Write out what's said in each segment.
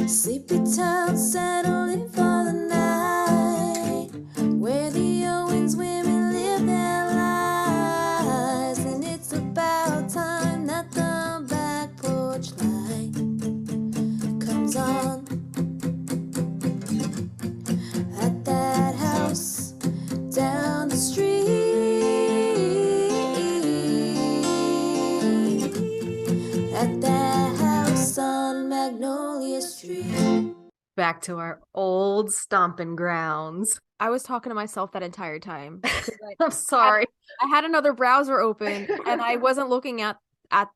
Sleepy town settling for the night, where the Owens women live their lives. And it's about time that the back porch light comes on at that house down the street, at that house on Magnolia Street. Back to our old stomping grounds. I was talking to myself that entire time. I'm sorry. I had another browser open and I wasn't looking at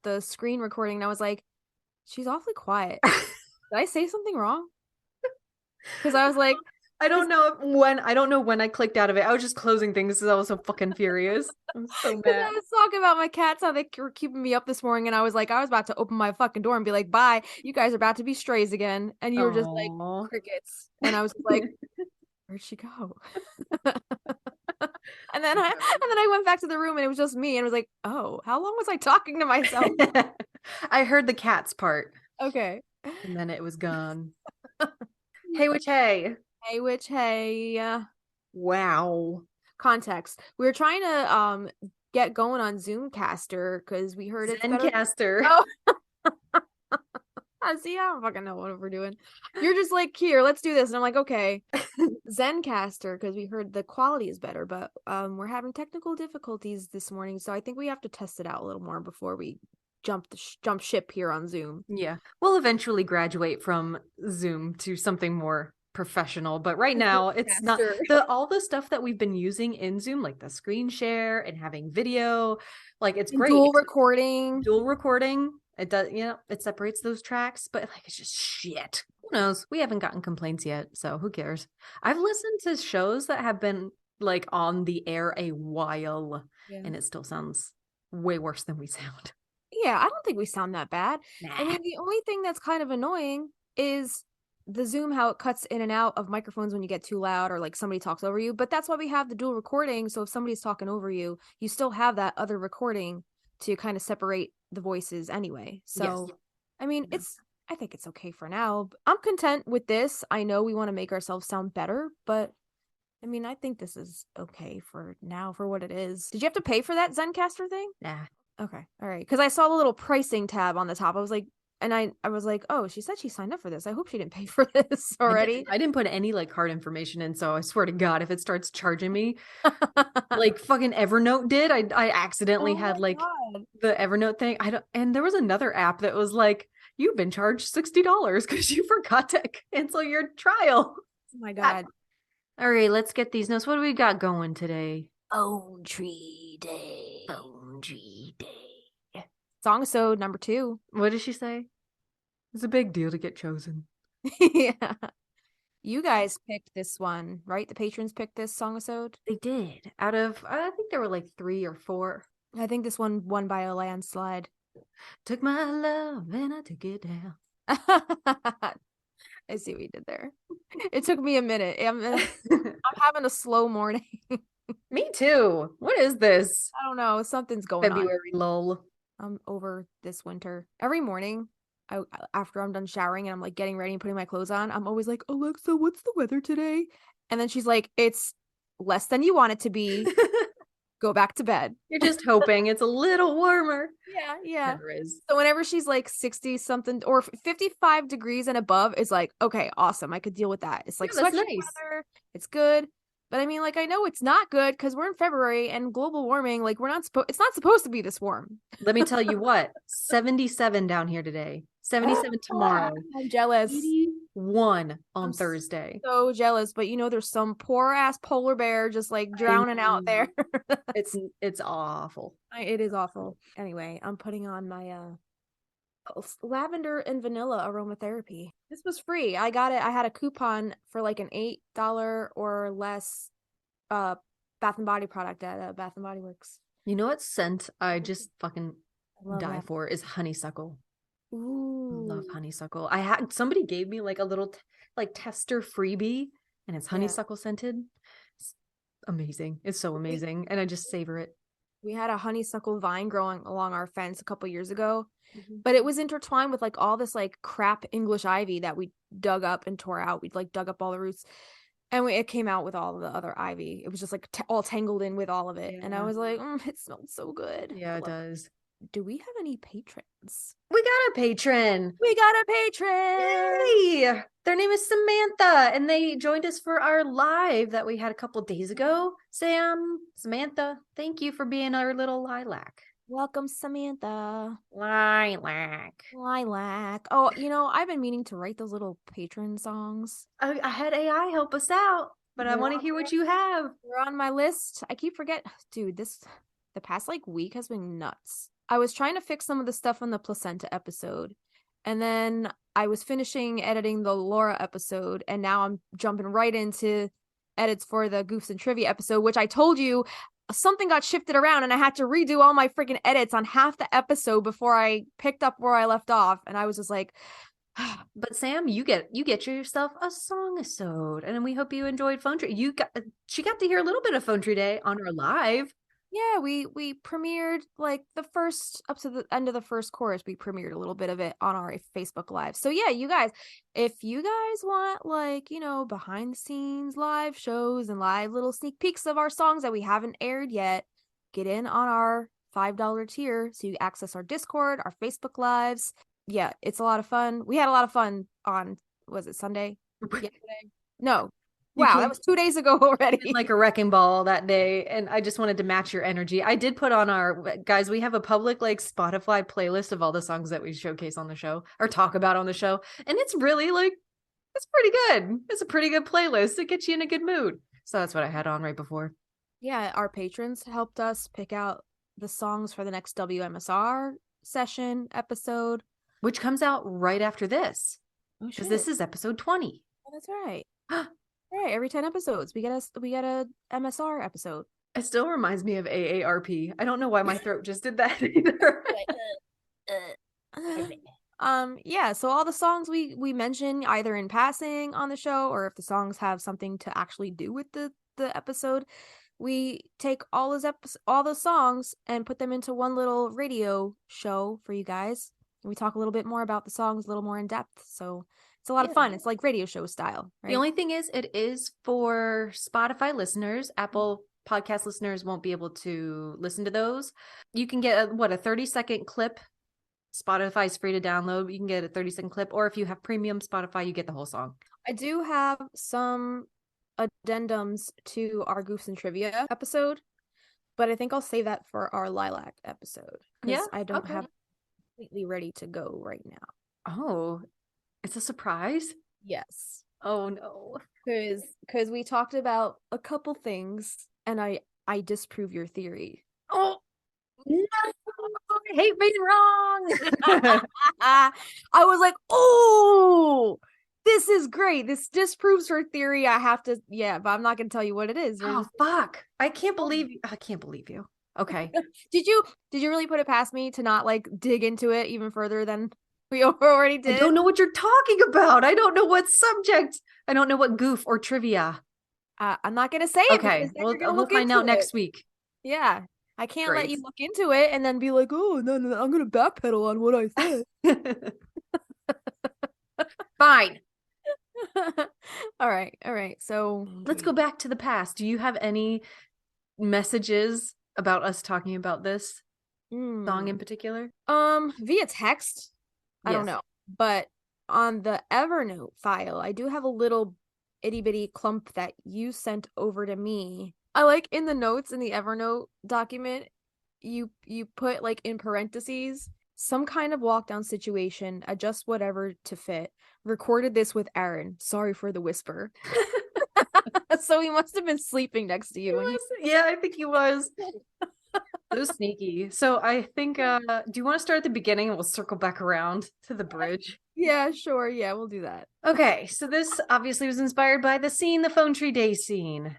the screen recording. And I was like, she's awfully quiet. Did I say something wrong? Because I was like, I don't know when I clicked out of it. I was just closing things because I was so fucking furious. I'm so because mad. I was talking about my cats, how they were keeping me up this morning. And I was like, I was about to open my fucking door and be like, bye, you guys are about to be strays again. And you were just like, Aw. crickets. And I was like, where'd she go? And then I went back to the room and it was just me and was like, oh, how long was I talking to myself? I heard the cats part. Okay. And then it was gone. Hey, witch, hey. Hey, witch, hey. Wow. Context. We were trying to get going on Zoomcaster because we heard it's better. Zencaster. Oh. See, I don't fucking know what we're doing. You're just like, here, let's do this. And I'm like, okay. Zencaster, because we heard the quality is better, but we're having technical difficulties this morning, so I think we have to test it out a little more before we jump ship here on Zoom. Yeah. We'll eventually graduate from Zoom to something more professional, but right now it's not all the stuff that we've been using in Zoom, like the screen share and having video, like it's great. Dual recording. It does, it separates those tracks, but like it's just shit. Who knows? We haven't gotten complaints yet, so who cares? I've listened to shows that have been like on the air a while, and it still sounds way worse than we sound. Yeah, I don't think we sound that bad. Nah. I mean, the only thing that's kind of annoying is the Zoom, how it cuts in and out of microphones when you get too loud or like somebody talks over you. But that's why we have the dual recording. So if somebody's talking over you, you still have that other recording to kind of separate the voices anyway. So, yes. I mean, I think it's okay for now. I'm content with this. I know we want to make ourselves sound better, but I mean, I think this is okay for now for what it is. Did you have to pay for that Zencaster thing? Nah. Okay. All right. Because I saw the little pricing tab on the top. I was like, and I was like, oh, she said she signed up for this. I hope she didn't pay for this already. I didn't put any like card information in, so I swear to God, if it starts charging me like fucking Evernote did, I accidentally had like the Evernote thing. And there was another app that was like, you've been charged $60 because you forgot to cancel your trial. Oh my God. All right, let's get these notes. What do we got going today? Bone Tree Day. Songisode number 2. What did she say? It's a big deal to get chosen. Yeah. You guys picked this one, right? The patrons picked this Songisode? They did. Out of, I think there were like 3 or 4. I think this one won by a landslide. Took my love and I took it down. I see what you did there. It took me a minute. I'm having a slow morning. Me too. What is this? I don't know. Something's going on. February lull. I'm over this winter. Every morning, after I'm done showering and I'm like getting ready and putting my clothes on, I'm always like, Alexa, what's the weather today? And then she's like, it's less than you want it to be. Go back to bed. You're just hoping it's a little warmer. Yeah. Never is. So whenever she's like 60 something or 55 degrees and above, it's like, okay, awesome. I could deal with that. It's like sweatshirt weather. It's good. But I mean, like, I know it's not good because we're in February and global warming, like it's not supposed to be this warm. Let me tell you what, 77 down here today, 77 tomorrow. I'm jealous. 81 on Thursday. So jealous, but there's some poor ass polar bear just like drowning out there. It's awful. It is awful. Anyway, I'm putting on my lavender and vanilla aromatherapy. This was free. I got it. I had a coupon for like an $8 or less Bath and Body product at Bath and Body Works. You know what scent I just fucking die that. for is honeysuckle. Ooh. Love honeysuckle. Somebody gave me like a little tester freebie and it's honeysuckle scented. It's amazing. It's so amazing. And I just savor it. We had a honeysuckle vine growing along our fence a couple years ago, but it was intertwined with like all this like crap English ivy that we dug up and tore out. We'd like dug up all the roots, and it came out with all of the other ivy. It was just like all tangled in with all of it, and I was like, it smells so good. Yeah, it does. Do we have any patrons? We got a patron. Yay! Their name is Samantha, and they joined us for our live that we had a couple days ago. Samantha, thank you for being our little lilac. Welcome, Samantha. Lilac. Oh, I've been meaning to write those little patron songs. I had AI help us out, but I want to hear what you have. They're on my list. I keep forgetting. Dude, the past like week has been nuts. I was trying to fix some of the stuff on the placenta episode, and then I was finishing editing the Laura episode, and now I'm jumping right into edits for the Goofs and Trivia episode, which I told you something got shifted around and I had to redo all my freaking edits on half the episode before I picked up where I left off, and I was just like, but Sam, you get yourself a Songisode, and we hope you enjoyed Phone Tree. She got to hear a little bit of Phone Tree Day on our live. Yeah, we premiered like the first up to the end of the first chorus. We premiered a little bit of it on our Facebook Live. So yeah, you guys, if you guys want like, behind the scenes live shows and live little sneak peeks of our songs that we haven't aired yet, get in on our $5 tier so you access our Discord, our Facebook Lives. Yeah, it's a lot of fun. We had a lot of fun on, was it Sunday? Yesterday? No. Wow, that was 2 days ago already. Like a wrecking ball that day, and I just wanted to match your energy. I did put on our guys. We have a public like Spotify playlist of all the songs that we showcase on the show or talk about on the show, and it's really like it's pretty good. It's a pretty good playlist. It gets you in a good mood. So that's what I had on right before. Yeah, our patrons helped us pick out the songs for the next WMSR session episode, which comes out right after this, because this is episode 20. Oh, that's right. Right, every 10 episodes we get a MSR episode. It still reminds me of AARP. I don't know why my throat just did that either. Yeah, so all the songs we mention either in passing on the show, or if the songs have something to actually do with the episode, we take all those songs and put them into one little radio show for you guys. And we talk a little bit more about the songs, a little more in depth. So it's a lot of fun. It's like radio show style, right? The only thing is, it is for Spotify listeners. Apple podcast listeners won't be able to listen to those. You can get a 30-second clip. Spotify's free to download. You can get a 30-second clip, or if you have premium Spotify, you get the whole song. I do have some addendums to our Goofs and Trivia episode, but I think I'll save that for our Lilac episode. Yeah, I don't have it completely ready to go right now. Oh, it's a surprise? Yes. Oh no. Because we talked about a couple things, and I disprove your theory. Oh no! I hate being wrong. I was like, oh, this is great. This disproves her theory. I have to, but I'm not gonna tell you what it is. Oh fuck! I can't believe you. Okay. Did you really put it past me to not like dig into it even further than we already did? I don't know what you're talking about. I don't know what subject. I don't know what goof or trivia. I'm not going to say it. Okay, we'll find out next week. Yeah. I can't let you look into it and then be like, oh, no, I'm going to backpedal on what I said. Fine. All right. So let's go back to the past. Do you have any messages about us talking about this song in particular? Via text. I don't know, but on the Evernote file, I do have a little itty bitty clump that you sent over to me. I like in the notes in the Evernote document, you put like in parentheses, some kind of lockdown situation, adjust whatever to fit. Recorded this with Aaron. Sorry for the whisper. So he must have been sleeping next to you. Yeah, I think he was. So sneaky. So I think, do you want to start at the beginning and we'll circle back around to the bridge? Yeah, sure. Yeah, we'll do that. Okay, so this obviously was inspired by the Phone Tree Day scene,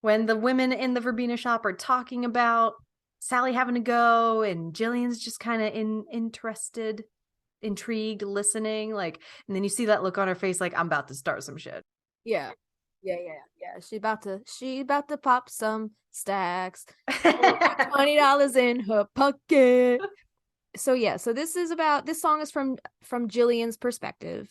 when the women in the verbena shop are talking about Sally having to go, and Jillian's just kind of intrigued, listening, like, and then you see that look on her face, like, I'm about to start some shit. Yeah. Yeah. She about to pop some stacks. $20 in her pocket. So this song is from Jillian's perspective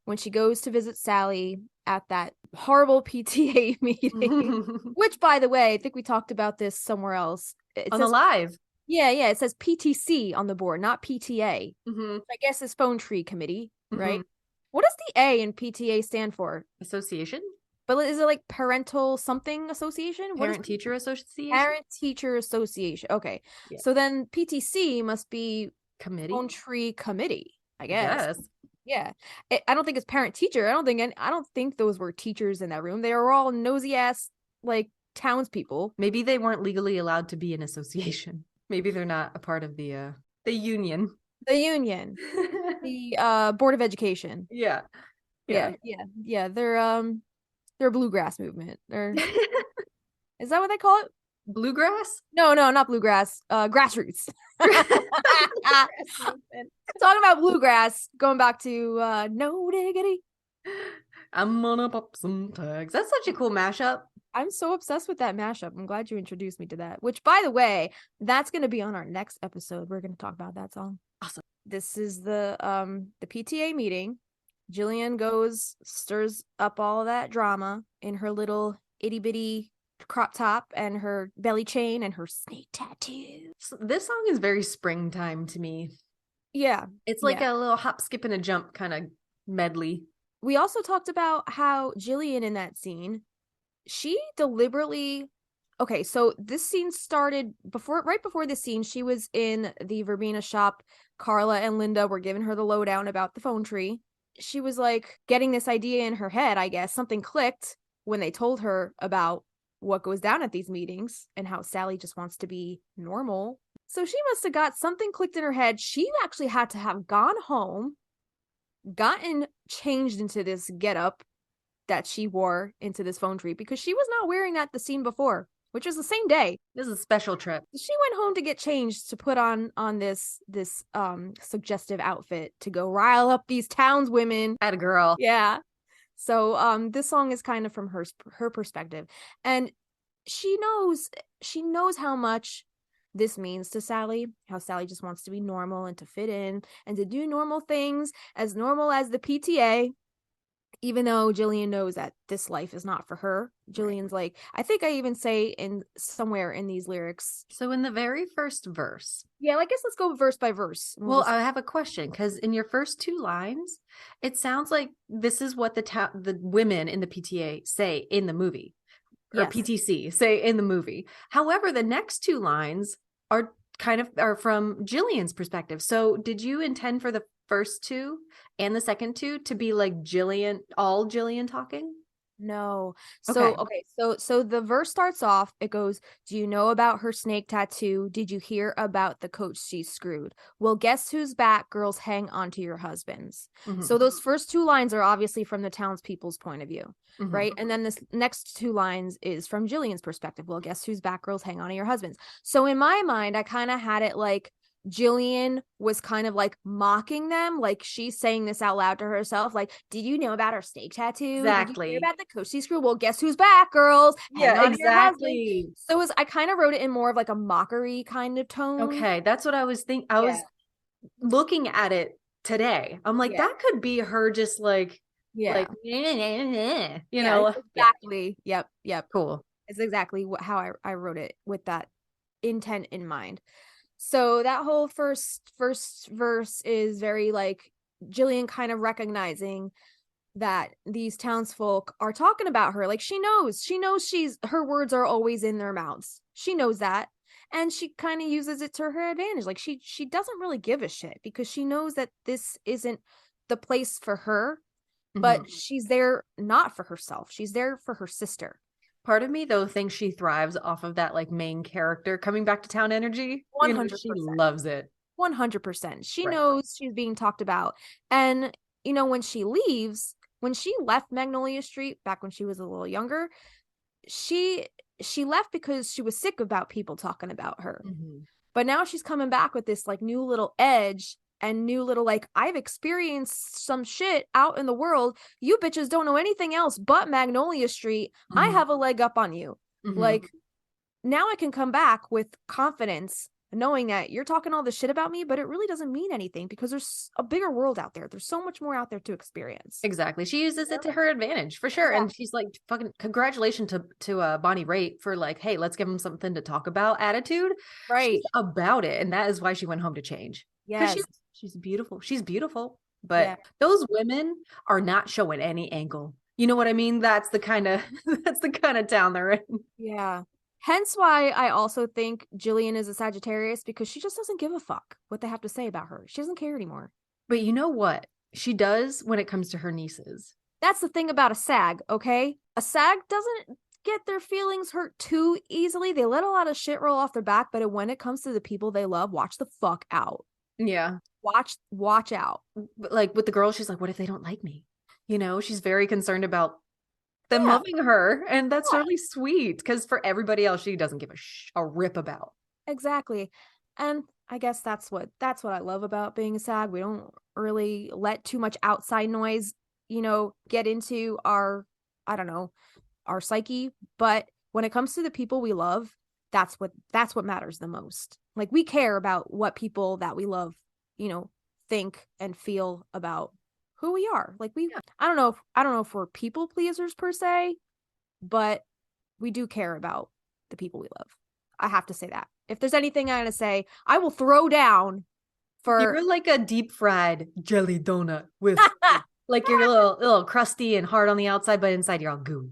when she goes to visit Sally at that horrible PTA meeting. Which, by the way, I think we talked about this somewhere else. It on says the live. Yeah, it says PTC on the board, not PTA. I guess it's phone tree committee, right? What does the A in PTA stand for? Association? But is it like parental something association? Parent teacher association? Parent teacher association. Okay. Yeah. So then PTC must be committee. Phone tree committee, I guess. Yeah. I don't think it's parent teacher. I don't think those were teachers in that room. They were all nosy ass like townspeople. Maybe they weren't legally allowed to be an association. Maybe they're not a part of the union. The union. The Board of Education. Yeah. They're bluegrass movement. Is that what they call it? Bluegrass? No, not bluegrass. Grassroots. Talking about bluegrass, going back to No Diggity. I'm gonna pop some tags. That's such a cool mashup. I'm so obsessed with that mashup. I'm glad you introduced me to that. Which, by the way, that's going to be on our next episode. We're going to talk about that song. Awesome. This is the PTA meeting. Jillian goes, stirs up all of that drama in her little itty bitty crop top and her belly chain and her snake tattoo. This song is very springtime to me. Yeah. It's like a little hop, skip, and a jump kind of medley. We also talked about how Jillian in that scene, she deliberately... Okay, so this scene started right before this scene, she was in the verbena shop. Carla and Linda were giving her the lowdown about the phone tree. She was like getting this idea in her head, I guess. Something clicked when they told her about what goes down at these meetings and how Sally just wants to be normal. So she must have got something clicked in her head. She actually had to have gone home, gotten changed into this getup that she wore into this phone tree, because she was not wearing that the scene before, which was the same day. This is a special trip. She went home to get changed to put on this suggestive outfit to go rile up these townswomen. Atta girl. Yeah. So this song is kind of from her perspective, and she knows how much this means to Sally, how Sally just wants to be normal and to fit in and to do normal things, as normal as the PTA. Even though Jillian knows that this life is not for her. Jillian's like, I think I even say in somewhere in these lyrics. So in the very first verse. Yeah, I guess let's go verse by verse. Well, I have a question, because in your first two lines, it sounds like this is what the women in the PTA say in the movie. Or yes. PTC say in the movie. However, the next two lines are from Jillian's perspective. So did you intend for the first two and the second two to be like all Jillian talking? No. So so the verse starts off, it goes, do you know about her snake tattoo? Did you hear about the coach she screwed? Well, guess who's back? Girls, hang on to your husbands. Mm-hmm. So those first two lines are obviously from the townspeople's point of view, mm-hmm. right? And then this next two lines is from Jillian's perspective. Well, guess who's back? Girls, hang on to your husbands. So in my mind, I kind of had it like Jillian was kind of like mocking them, like she's saying this out loud to herself, like, did you know about her snake tattoo? Exactly. Did you hear about the coach screw? Well, guess who's back, girls? Yeah, exactly. So I kind of wrote it in more of like a mockery kind of tone. Okay, that's what I was thinking. I was looking at it today. I'm like, that could be her just like, you know. Exactly. Yep. Cool. It's exactly how I wrote it, with that intent in mind. So that whole first verse is very like Jillian kind of recognizing that these townsfolk are talking about her. Like she knows her words are always in their mouths. She knows that. And she kind of uses it to her advantage. Like she doesn't really give a shit, because she knows that this isn't the place for her, but mm-hmm. she's there not for herself. She's there for her sister. Part of me, though, thinks she thrives off of that like main character coming back to town energy. 100%. She loves it. 100%. She knows she's being talked about. And, when she left Magnolia Street back when she was a little younger, she left because she was sick about people talking about her. Mm-hmm. But now she's coming back with this like new little edge and new little, like, I've experienced some shit out in the world. You bitches don't know anything else but Magnolia Street. I have a leg up on you. Like, now I can come back with confidence, knowing that you're talking all this shit about me, but it really doesn't mean anything because there's a bigger world out there. There's so much more out there to experience. Exactly. She uses it to her advantage for sure. And she's like, fucking congratulations to Bonnie Raitt for like, hey, let's give him something to talk about attitude. Right. She's about it. And that is why she went home to change. Yes. She's beautiful. She's beautiful. But those women are not showing any angle. You know what I mean? That's the kind of town they're in. Yeah. Hence why I also think Jillian is a Sagittarius, because she just doesn't give a fuck what they have to say about her. She doesn't care anymore. But you know what? She does when it comes to her nieces. That's the thing about a Sag, okay? A Sag doesn't get their feelings hurt too easily. They let a lot of shit roll off their back, but when it comes to the people they love, watch the fuck out. Yeah. Watch out. But like with the girls, she's like, what if they don't like me? You know, she's very concerned about them loving her, and that's really sweet, because for everybody else she doesn't give a rip about. Exactly. And I guess that's what I love about being a Sag. We don't really let too much outside noise, you know, get into our psyche, but when it comes to the people we love, that's what matters the most. Like, we care about what people that we love, you know, think and feel about who we are. Like, I don't know if we're people pleasers per se, but we do care about the people we love. I have to say that. If there's anything I'm gonna say, I will throw down for. You're like a deep fried jelly donut with like you're a little crusty and hard on the outside, but inside you're all gooey.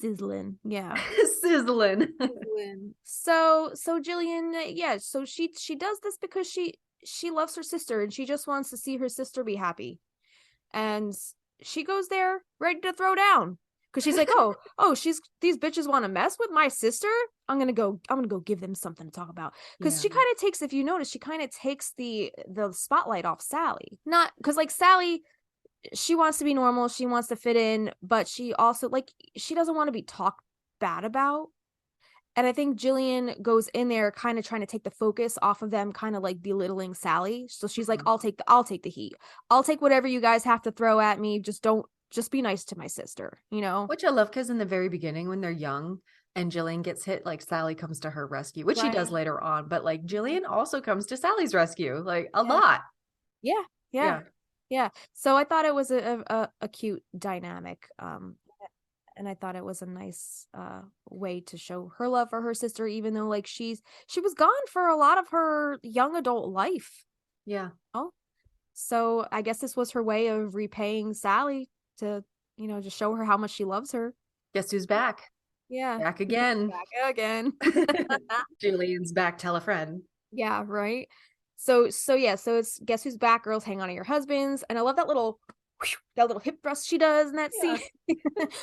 Sizzling. Yeah. Sizzling. So Jillian, yeah, so she does this because she loves her sister, and she just wants to see her sister be happy. And she goes there ready to throw down, because she's like, oh, these bitches want to mess with my sister. I'm gonna go give them something to talk about. Because she kind of takes, if you notice, she kind of takes the spotlight off Sally. Not because, like, Sally, she wants to be normal, she wants to fit in, but she also, like, she doesn't want to be talked bad about. And I think Jillian goes in there kind of trying to take the focus off of them, kind of like belittling Sally. So she's like, I'll take the heat. I'll take whatever you guys have to throw at me. Just be nice to my sister, you know? Which I love, because in the very beginning, when they're young and Jillian gets hit, like, Sally comes to her rescue, which she does later on. But like, Jillian also comes to Sally's rescue, like, a lot. Yeah. So I thought it was a cute dynamic. And I thought it was a nice way to show her love for her sister, even though, like, she was gone for a lot of her young adult life. Yeah. Oh, so I guess this was her way of repaying Sally to, you know, just show her how much she loves her. Guess who's back? Yeah. Back again. Back again. Jillian's back. Tell a friend. Yeah. Right. So it's guess who's back, girls, hang on to your husbands. And I love that little hip thrust she does in that scene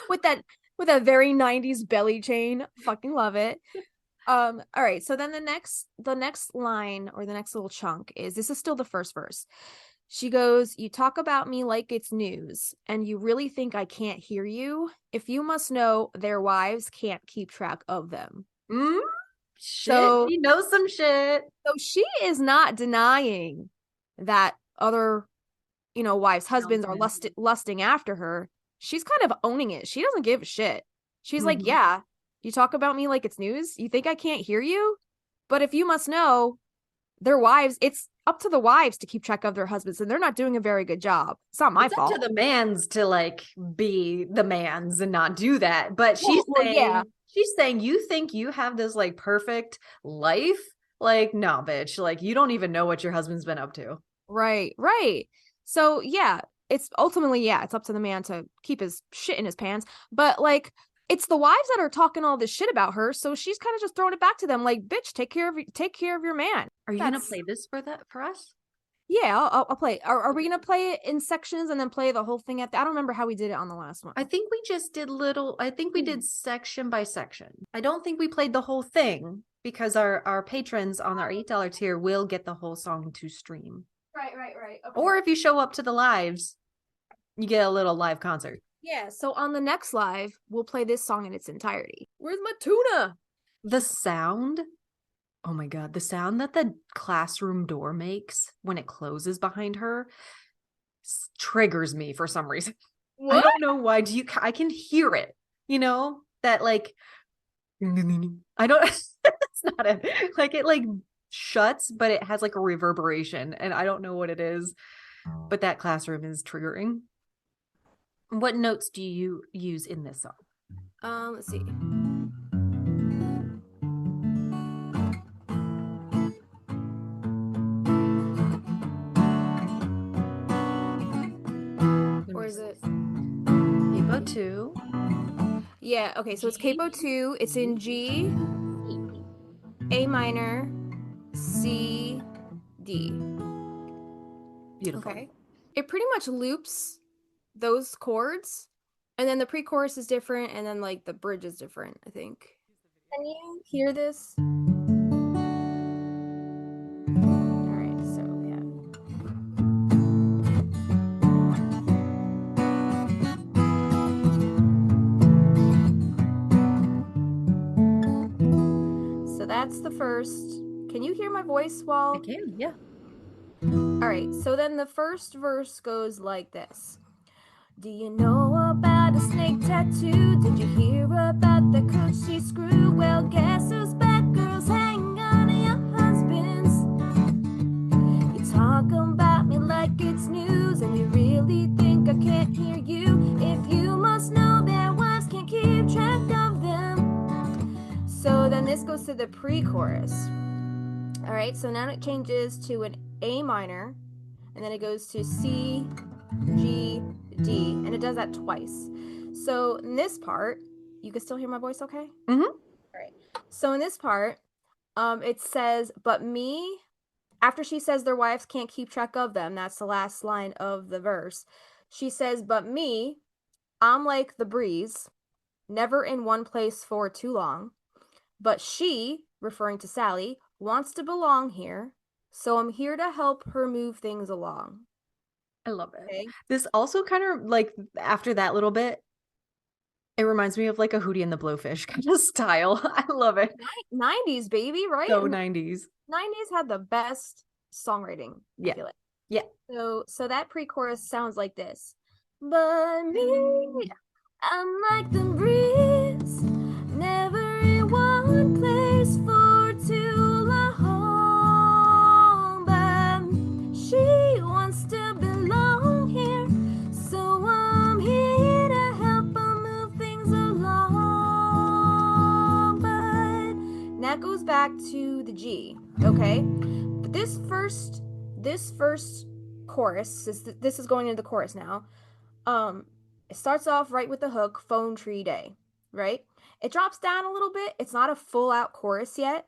with that very 90s belly chain. Fucking love it. All right, so then the next line, or the next little chunk, this is still the first verse. She goes, you talk about me like it's news, and you really think I can't hear you? If you must know, their wives can't keep track of them. Shit, so, she knows some shit. So she is not denying that other, you know, wives' husbands are lusting after her. She's kind of owning it. She doesn't give a shit. She's like, yeah, you talk about me like it's news. You think I can't hear you? But if you must know, their wives, it's up to the wives to keep track of their husbands, and they're not doing a very good job. It's not my fault. It's up to the mans to, like, be the mans and not do that. But she's saying, you think you have this, like, perfect life? Like, no, bitch. Like, you don't even know what your husband's been up to. Right. So yeah, it's ultimately, it's up to the man to keep his shit in his pants. But, like, it's the wives that are talking all this shit about her, so she's kind of just throwing it back to them, like, bitch, take care of your man. Are you gonna play this for us? Yeah, I'll play. Are we gonna play it in sections and then play the whole thing at I don't remember how we did it on the last one. I think we just did we did section by section. I don't think we played the whole thing, because our patrons on our $8 tier will get the whole song to stream. Right. Okay. Or if you show up to the lives, you get a little live concert. Yeah, so on the next live, we'll play this song in its entirety. Where's my tuna? The sound Oh my God. The sound that the classroom door makes when it closes behind her triggers me for some reason. What? I don't know why. I can hear it, that like, I don't, it's not it. Like it like shuts, but it has like a reverberation and I don't know what it is, but that classroom is triggering. What notes do you use in this song? Let's see. Or is it Capo 2? Yeah, okay, so it's Capo 2. It's in G, A minor, C, D. Beautiful. Okay. It pretty much loops those chords, and then the pre-chorus is different, and then like the bridge is different, I think. Can you hear this? All right, so yeah. So that's the first. Can you hear my voice while? I can, yeah. All right, so then the first verse goes like this. Do you know about a snake tattoo? Did you hear about the coochie screw? Well, guess who's back, girls? Hang on to your husbands. You talk about me like it's news, and you really think I can't hear you? If you must know their wives can't keep track of them. So then this goes to the pre-chorus. All right, so now it changes to an A minor, and then it goes to C, G, D, and it does that twice. So in this part, you can still hear my voice okay? Mm-hmm. All right. So in this part, it says, but me, after she says their wives can't keep track of them, that's the last line of the verse. She says, but me, I'm like the breeze, never in one place for too long. But she, referring to Sally, wants to belong here, so I'm here to help her move things along. I love it. Okay. This also kind of like after that little bit, it reminds me of like a Hootie and the Blowfish kind of style. I love it. 90s, baby, right? So 90s. 90s had the best songwriting. Yeah. I feel like. Yeah. So that pre-chorus sounds like this. But me, I'm like the breeze, never in one place for too long. But she wants to belong here, so I'm here to help her move things along. But that goes back to the G, okay? But this first chorus, this is going into the chorus now. It starts off right with the hook, phone tree day, right? It drops down a little bit. It's not a full out chorus yet,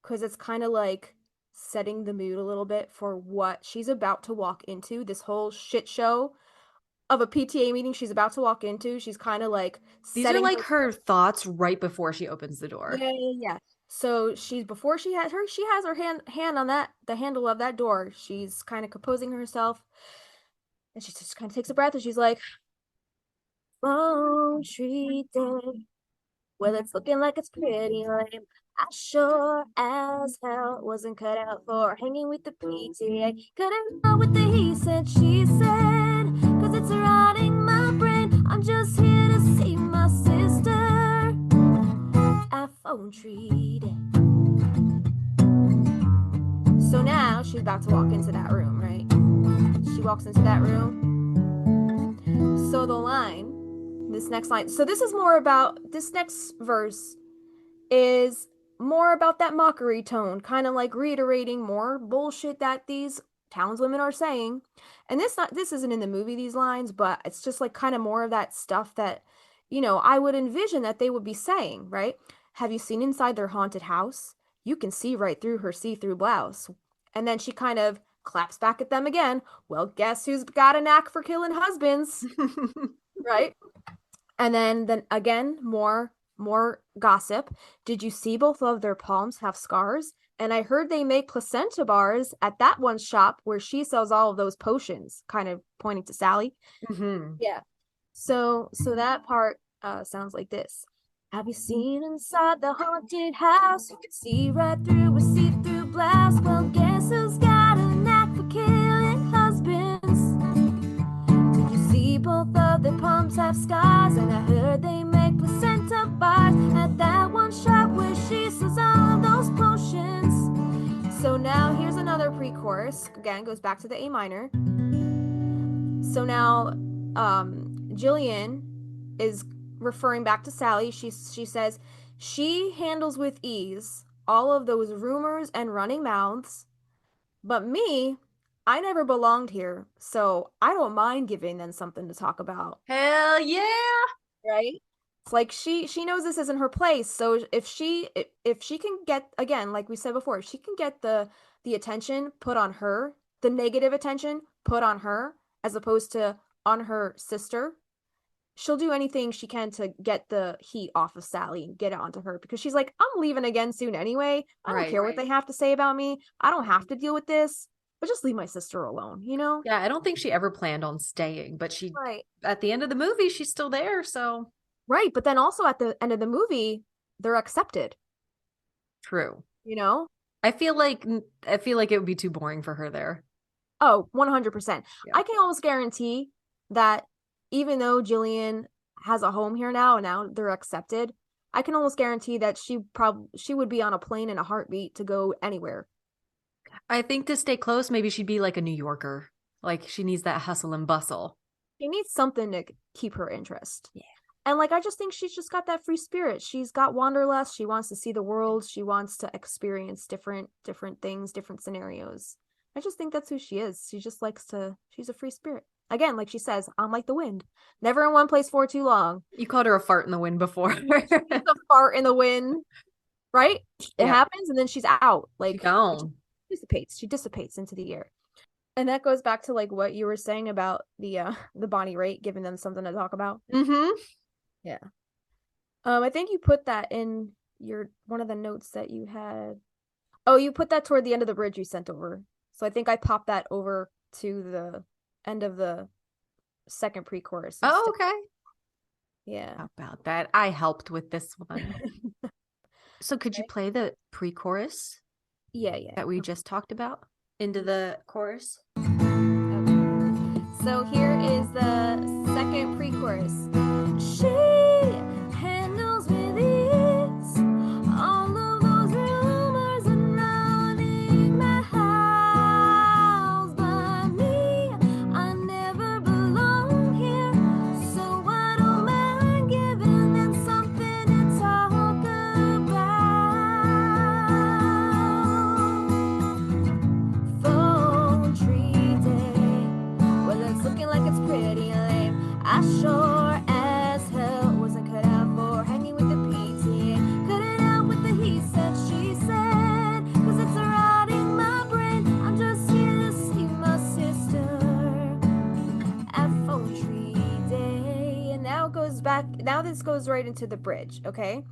because it's kind of like setting the mood a little bit for what she's about to walk into. This whole shit show of a PTA meeting she's about to walk into. She's kind of like these are like her thoughts right before she opens the door. Yeah. So before she has her hand on the handle of that door. She's kind of composing herself, and she just kind of takes a breath, and she's like, phone tree day. Well, it's looking like it's pretty lame. I sure as hell wasn't cut out for hanging with the PTA. Couldn't go with the he said, she said, cause it's rotting my brain. I'm just here to see my sister at phone tree day. So now she's about to walk into that room, right? She walks into that room. So this next line. So this next verse is more about that mockery tone, kind of like reiterating more bullshit that these townswomen are saying. And this isn't in the movie, these lines, but it's just like kind of more of that stuff that, I would envision that they would be saying, right? Have you seen inside their haunted house? You can see right through her see-through blouse. And then she kind of claps back at them again. Well, guess who's got a knack for killing husbands? Right? And then again, more gossip. Did you see both of their palms have scars? And I heard they make placenta bars at that one shop where she sells all of those potions, kind of pointing to Sally. Mm-hmm. Yeah. So that part sounds like this. Have you seen inside the haunted house? You can see right through a blast. Well, guess who's got a knack for killing husbands? Did you see both of their palms have scars? And I heard they make placenta bars. At that one shop where she sells all of those potions. So now here's another pre-chorus. Again, goes back to the A minor. So now Jillian is referring back to Sally. She says, she handles with ease all of those rumors and running mouths, but me, I never belonged here, so I don't mind giving them something to talk about. Hell yeah. Right? It's like she knows this isn't her place, so if she can get, again, like we said before, if she can get the attention put on her, the negative attention put on her, as opposed to on her sister, she'll do anything she can to get the heat off of Sally and get it onto her, because she's like, I'm leaving again soon anyway. I don't care what they have to say about me. I don't have to deal with this, but just leave my sister alone, you know? Yeah, I don't think she ever planned on staying, but she, at the end of the movie, she's still there, so. Right, but then also at the end of the movie, they're accepted. True. You know? I feel like it would be too boring for her there. Oh, 100%. Yeah. I can almost guarantee that even though Jillian has a home here now and now they're accepted, I can almost guarantee that she would be on a plane in a heartbeat to go anywhere. I think to stay close, maybe she'd be like a New Yorker. Like, she needs that hustle and bustle. She needs something to keep her interest. Yeah. And like, I just think she's just got that free spirit. She's got wanderlust. She wants to see the world. She wants to experience different things, different scenarios. I just think that's who she is. She just likes to, she's a free spirit. Again, like she says, I'm like the wind. Never in one place for too long. You called her a fart in the wind before. She's a fart in the wind, right? It happens and then she's out. Like, gone. She dissipates into the air. And that goes back to like what you were saying about the Bonnie Raitt giving them something to talk about. Mm-hmm. Yeah. I think you put that in one of the notes that you had. Oh, you put that toward the end of the bridge you sent over. So I think I popped that over to the end of the second pre-chorus. Oh, okay. Yeah. How about that? I helped with this one. So could you play the pre-chorus? Yeah. That we just talked about into the chorus? Okay. So here is the second pre-chorus. She handles with ease all of those rumors and running mouths, but me, I never belong here, so I don't mind giving them something to talk about. Phone tree day, well, it's looking like it's pretty lame. I sure as hell wasn't cut out for hanging with the PTA. Cut it out with the he said, she said, cause it's rotting my brain. I'm just here to see my sister at Phone Tree Day. And now this goes right into the bridge, okay?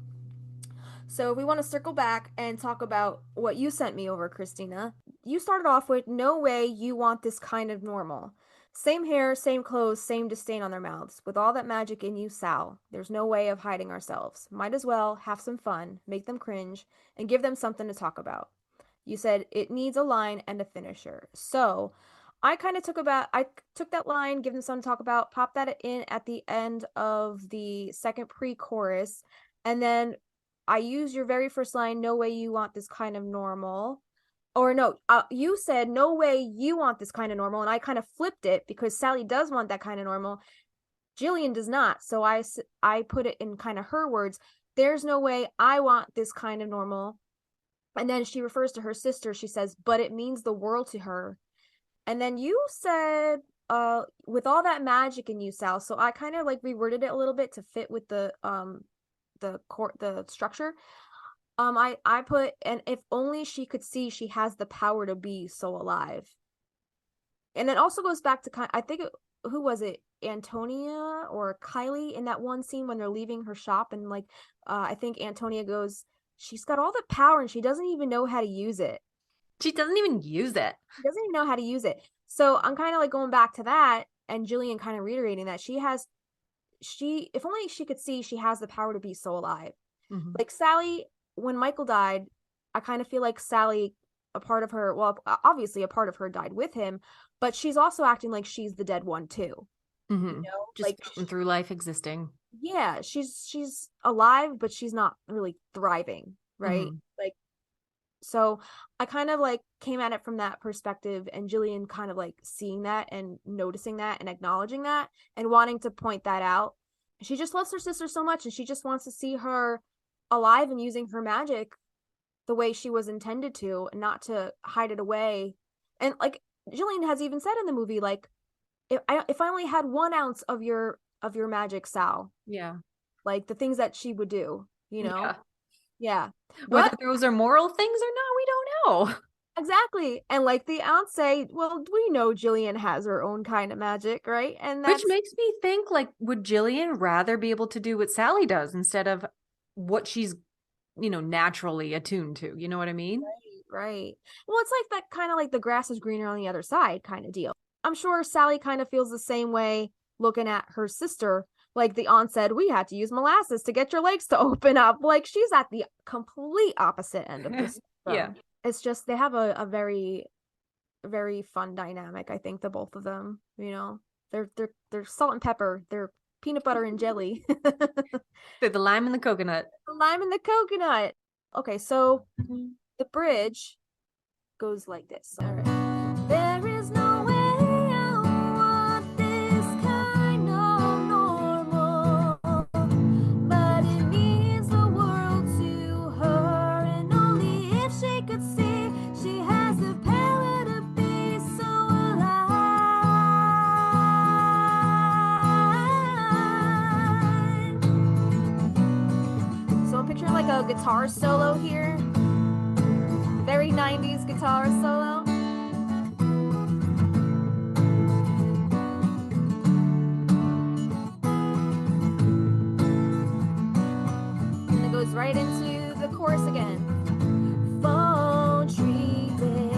So we want to circle back and talk about what you sent me over, Kristina. You started off with, no way you want this kind of normal. Same hair, same clothes, same disdain on their mouths. With all that magic in you, Sal, there's no way of hiding ourselves. Might as well have some fun, make them cringe, and give them something to talk about. You said it needs a line and a finisher. So I took that line, give them something to talk about, pop that in at the end of the second pre-chorus, and then I used your very first line, no way you want this kind of normal. Or no, you said, no way you want this kind of normal. And I kind of flipped it because Sally does want that kind of normal. Jillian does not. So I put it in kind of her words. There's no way I want this kind of normal. And then she refers to her sister. She says, but it means the world to her. And then you said, with all that magic in you, Sal. So I kind of like reworded it a little bit to fit with the structure. I put, and if only she could see she has the power to be so alive. And it also goes back to who was it? Antonia or Kylie in that one scene when they're leaving her shop, and like I think Antonia goes, she's got all the power and she doesn't even know how to use it. She doesn't even use it. She doesn't even know how to use it. So I'm kind of like going back to that, and Jillian kind of reiterating that if only she could see she has the power to be so alive. Mm-hmm. Like Sally, when Michael died, I kind of feel like Sally a part of her, well, obviously a part of her died with him, but she's also acting like she's the dead one too. Mm-hmm. You know, just like through life existing. Yeah, she's alive, but she's not really thriving, right? Mm-hmm. Like, so I kind of like came at it from that perspective, and Jillian kind of like seeing that and noticing that and acknowledging that and wanting to point that out. She just loves her sister so much, and she just wants to see her alive and using her magic the way she was intended to, and not to hide it away. And like Jillian has even said in the movie, like, if I only had 1 ounce of your magic, Sal. Yeah. Like the things that she would do, you know? Yeah. Whether those are moral things or not, we don't know. Exactly. And like the aunts say, well, we know Jillian has her own kind of magic, right? And that's... Which makes me think, like, would Jillian rather be able to do what Sally does instead of what she's, naturally attuned to? You know what I mean? Right. Well, it's like that kind of like the grass is greener on the other side kind of deal. I'm sure Sally kind of feels the same way looking at her sister. Like the aunt said, we had to use molasses to get your legs to open up. Like she's at the complete opposite end of this. Yeah. It's just they have a very, very fun dynamic. I think the both of them, they're salt and pepper. They're peanut butter and jelly. They're the lime and the coconut. The lime and the coconut. Okay, so the bridge goes like this. All right. There is no way I want this kind of normal, but it means the world to her, and only if she could see she has the power to be so alive. So I'm picturing like a guitar solo here. Very 90s guitar solo. And it goes right into the chorus again. Phone tree day,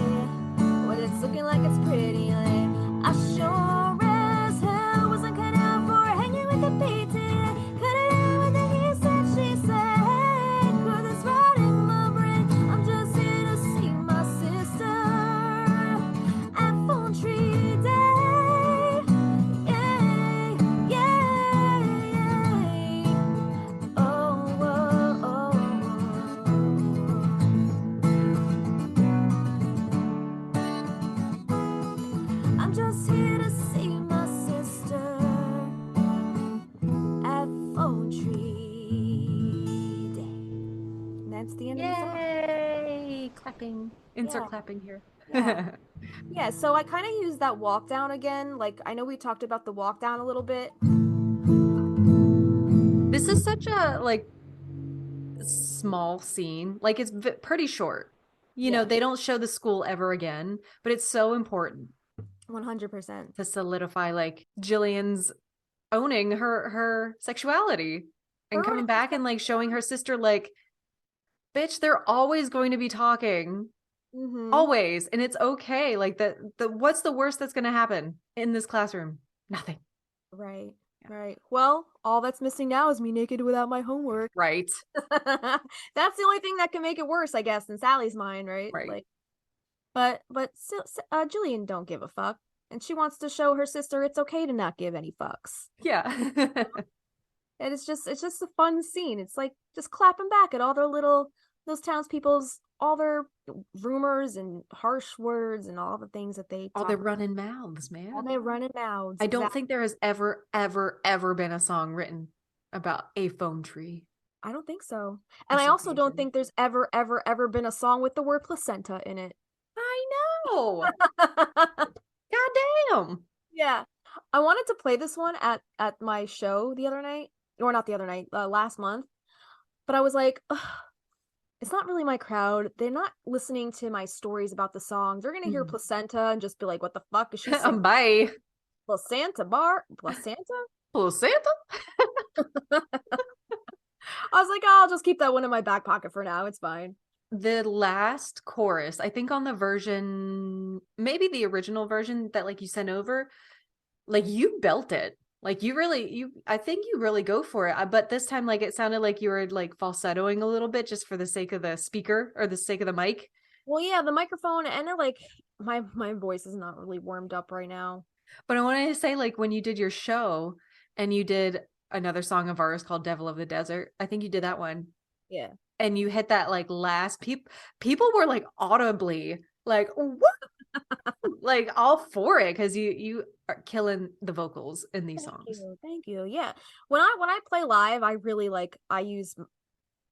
When it's looking like it's pretty late. I sure as hell wasn't cut out for hanging with the beating. Cut it out with the he said, she said. Put this right in my brain. I'm just here to see my sister at phone tree day. Yay, yay, yay. Oh, oh, oh, oh. I'm just here to see my sister at phone tree day. And that's the end of the song. Yay! Clapping. Insert Yeah. clapping here. Yeah. Yeah, so I kind of used that walk down again. Like, I know we talked about the walk down a little bit. This is such a, like, small scene. Like, it's pretty short. Yeah. They don't show the school ever again, but it's so important 100%. to solidify, like, Jillian's owning her sexuality and Her coming back and, like, showing her sister, like, bitch, they're always going to be talking. Mm-hmm. Always. And it's okay. Like, what's the worst that's going to happen in this classroom? Nothing. Right. Right. Well, all that's missing now is me naked without my homework. Right. That's the only thing that can make it worse, I guess, in Sally's mind, right? Right. Like, but Jillian don't give a fuck, and she wants to show her sister it's okay to not give any fucks. Yeah. And it's just a fun scene. It's like just clapping back at all those townspeople's, all their rumors and harsh words and all the things that they All talk their about. running mouths, man. All their running mouths. I don't exactly. think there has ever, ever, ever been a song written about a phone tree. I don't think so. And I should also be don't again. think there's ever, ever, ever been a song with the word placenta in it. I know. God damn. Yeah. I wanted to play this one at my show the other night, or not the other night, last month. But I was like, ugh, it's not really my crowd. They're not listening to my stories about the songs. They're going to hear Mhm. placenta and just be like, what the fuck is she saying? Bye. Placenta? Little Santa. I was like, oh, I'll just keep that one in my back pocket for now. It's fine. The last chorus, I think on the version, maybe the original version that, like, you sent over, like, you belt it. Like, I think you really go for it. But this time, like, it sounded like you were, like, falsettoing a little bit just for the sake of the speaker or the sake of the mic. Well, yeah, the microphone and like my voice is not really warmed up right now. But I wanted to say, like, when you did your show and you did another song of ours called Devil of the Desert, I think you did that one. Yeah. And you hit that like last people were like audibly like, what? Like all for it, because you are killing the vocals in these songs. Thank you. Yeah. When I play live, I really like I use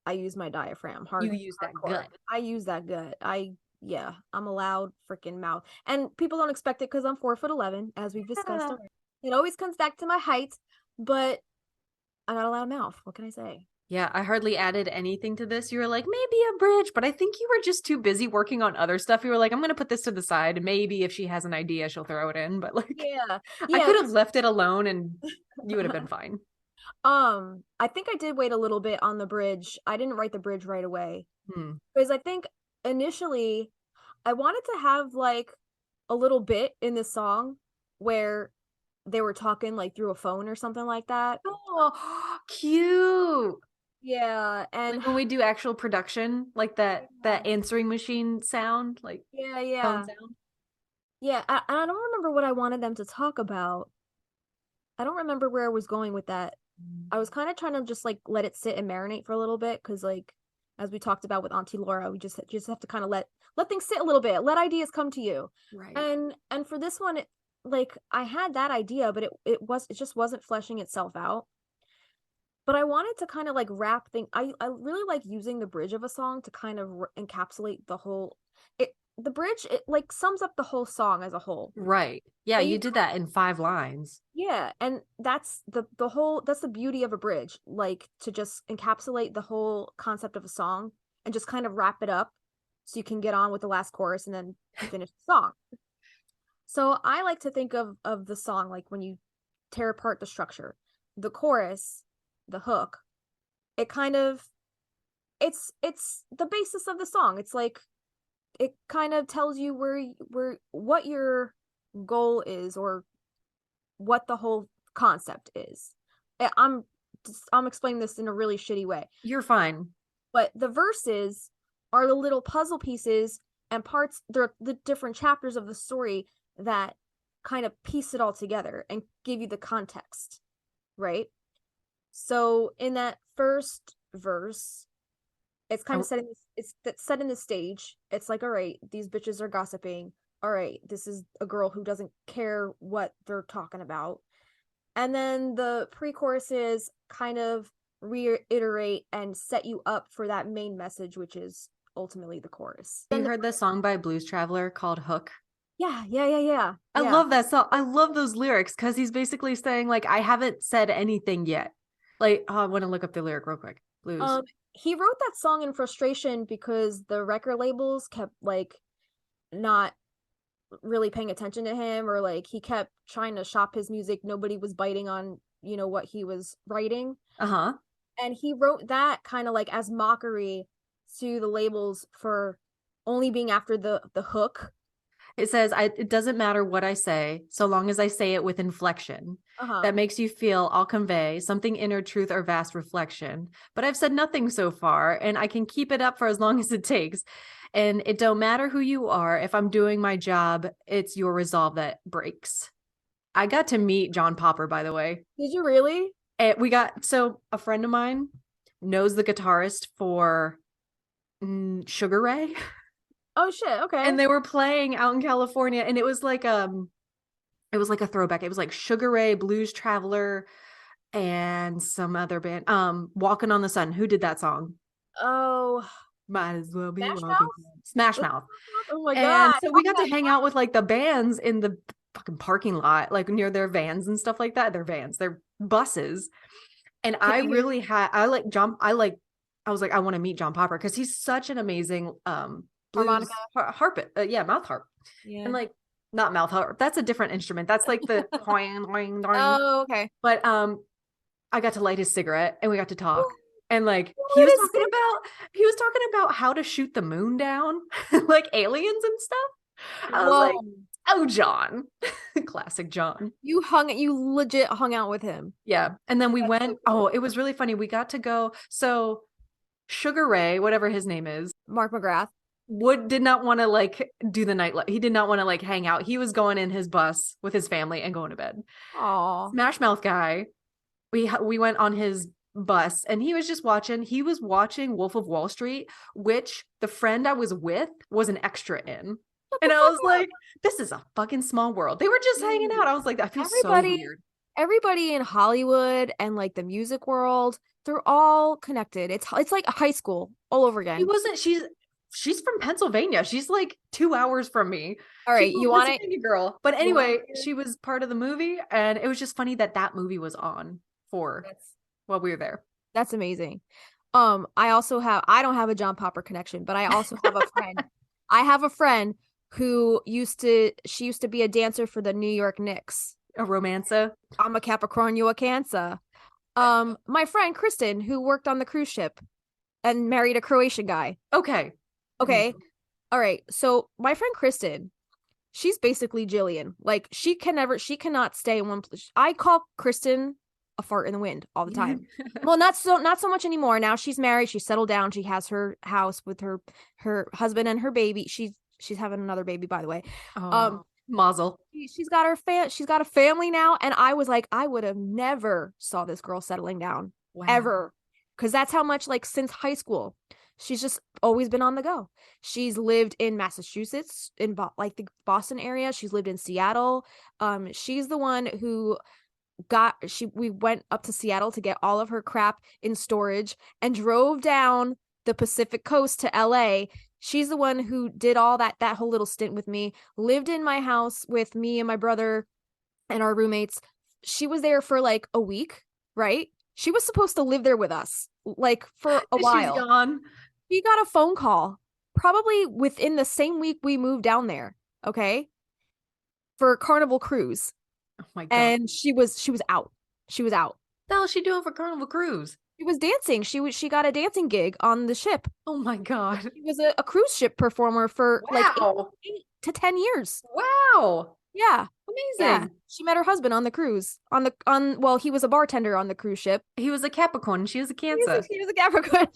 my diaphragm. You use that gut. I use that gut. I'm a loud freaking mouth. And people don't expect it because I'm 4'11", as we've discussed already. It always comes back to my height, but I got a loud mouth. What can I say? Yeah, I hardly added anything to this. You were like, maybe a bridge, but I think you were just too busy working on other stuff. You were like, I'm going to put this to the side. Maybe if she has an idea, she'll throw it in. But like, yeah. I could have left it alone and you would have been fine. I think I did wait a little bit on the bridge. I didn't write the bridge right away. Because I think initially I wanted to have like a little bit in the song where they were talking like through a phone or something like that. Oh, cute. Yeah, and like when we do actual production, like that answering machine sound, like phone sound. Yeah, I don't remember what I wanted them to talk about. I don't remember where I was going with that. I was kind of trying to just like let it sit and marinate for a little bit, because like as we talked about with Auntie Laura, we just have to kind of let things sit a little bit, let ideas come to you. Right. And for this one, like I had that idea, but it just wasn't fleshing itself out. But I wanted to kind of like wrap things. I really like using the bridge of a song to kind of encapsulate the whole. The bridge, it like sums up the whole song as a whole. Right. Yeah, you did that in 5 lines. Yeah, and that's the whole. That's the beauty of a bridge, like to just encapsulate the whole concept of a song and just kind of wrap it up, so you can get on with the last chorus and then finish the song. So I like to think of the song like when you tear apart the structure, the chorus, the hook, it kind of it's the basis of the song. It's like it kind of tells you where what your goal is or what the whole concept is. I'm explaining this in a really shitty way. You're fine. But the verses are the little puzzle pieces and parts. They're the different chapters of the story that kind of piece it all together and give you the context, right? So in that first verse, it's kind of setting the stage. It's like, all right, these bitches are gossiping. All right, this is a girl who doesn't care what they're talking about. And then the pre-choruses kind of reiterate and set you up for that main message, which is ultimately the chorus. You heard the song by Blues Traveler called Hook? Yeah. I love that song. I love those lyrics because he's basically saying like, I haven't said anything yet. Like, I want to look up the lyric real quick. Blues. He wrote that song in frustration because the record labels kept like not really paying attention to him, or like he kept trying to shop his music. Nobody was biting on, what he was writing. And he wrote that kind of like as mockery to the labels for only being after the hook. It says, it doesn't matter what I say, so long as I say it with inflection. That makes you feel I'll convey something inner truth or vast reflection. But I've said nothing so far, and I can keep it up for as long as it takes. And it don't matter who you are. If I'm doing my job, it's your resolve that breaks. I got to meet John Popper, by the way. Did you really? And so a friend of mine knows the guitarist for Sugar Ray. Oh shit, okay. And they were playing out in California, and it was like a throwback. It was like Sugar Ray, Blues Traveler, and some other band. Walking on the Sun. Who did that song? Oh, might as well be Smash walking. Mouth? Smash Mouth. Oh my god. God. So we got to hang out with like the bands in the fucking parking lot, like near their vans and stuff like that. Their vans, their buses. And I was like, I want to meet John Popper because he's such an amazing blues harp, mouth harp. Yeah. And like, not mouth harp, that's a different instrument. That's like the oh, okay. But I got to light his cigarette and we got to talk. And like he was talking about how to shoot the moon down, like aliens and stuff. I was like, oh, John. Classic John. You legit hung out with him. Yeah. And then we went, it was really funny. We got to go. So Sugar Ray, whatever his name is. Mark McGrath. did not want to like do the nightlife. He did not want to like hang out. He was going in his bus with his family and going to bed. Aw. Smash Mouth guy, we went on his bus and he was just watching. He was watching Wolf of Wall Street, which the friend I was with was an extra in. And I was like, this is a fucking small world. They were just hanging out. I was like, that feels so weird. Everybody in Hollywood and like the music world, they're all connected. It's like a high school all over again. She's from Pennsylvania. She's like 2 hours from me. All right, you want it, girl. But anyway, she was part of the movie, and it was just funny that movie was on while we were there. That's amazing. I don't have a John Popper connection, but I also have a friend. I have a friend who used to be a dancer for the New York Knicks. A romancer. I'm a Capricorn, you a Cancer. My friend Kristen, who worked on the cruise ship and married a Croatian guy. Okay. All right. So my friend Kristen, she's basically Jillian. Like she cannot stay in one place. I call Kristen a fart in the wind all the time. Well, not so much anymore. Now she's married. She's settled down. She has her house with her husband and her baby. She's having another baby, by the way. Mazel. She's got a family now, and I was like, I would have never saw this girl settling down ever, because that's how much, like, since high school she's just always been on the go. She's lived in Massachusetts, in like the Boston area. She's lived in Seattle. She's the one who we went up to Seattle to get all of her crap in storage and drove down the Pacific coast to LA. She's the one who did all that whole little stint with me, lived in my house with me and my brother and our roommates. She was there for like a week, right? She was supposed to live there with us, like, for a while. She's gone. She got a phone call probably within the same week we moved down there, okay? For Carnival Cruise. Oh my God. And she was out. She was out. What the hell is she doing for Carnival Cruise? She was dancing. She got a dancing gig on the ship. Oh my God. She was a cruise ship performer for like 8 to 10 years. Wow. Yeah. Amazing. Yeah. She met her husband on the cruise. Well, he was a bartender on the cruise ship. He was a Capricorn. She was a Cancer. She was a Capricorn.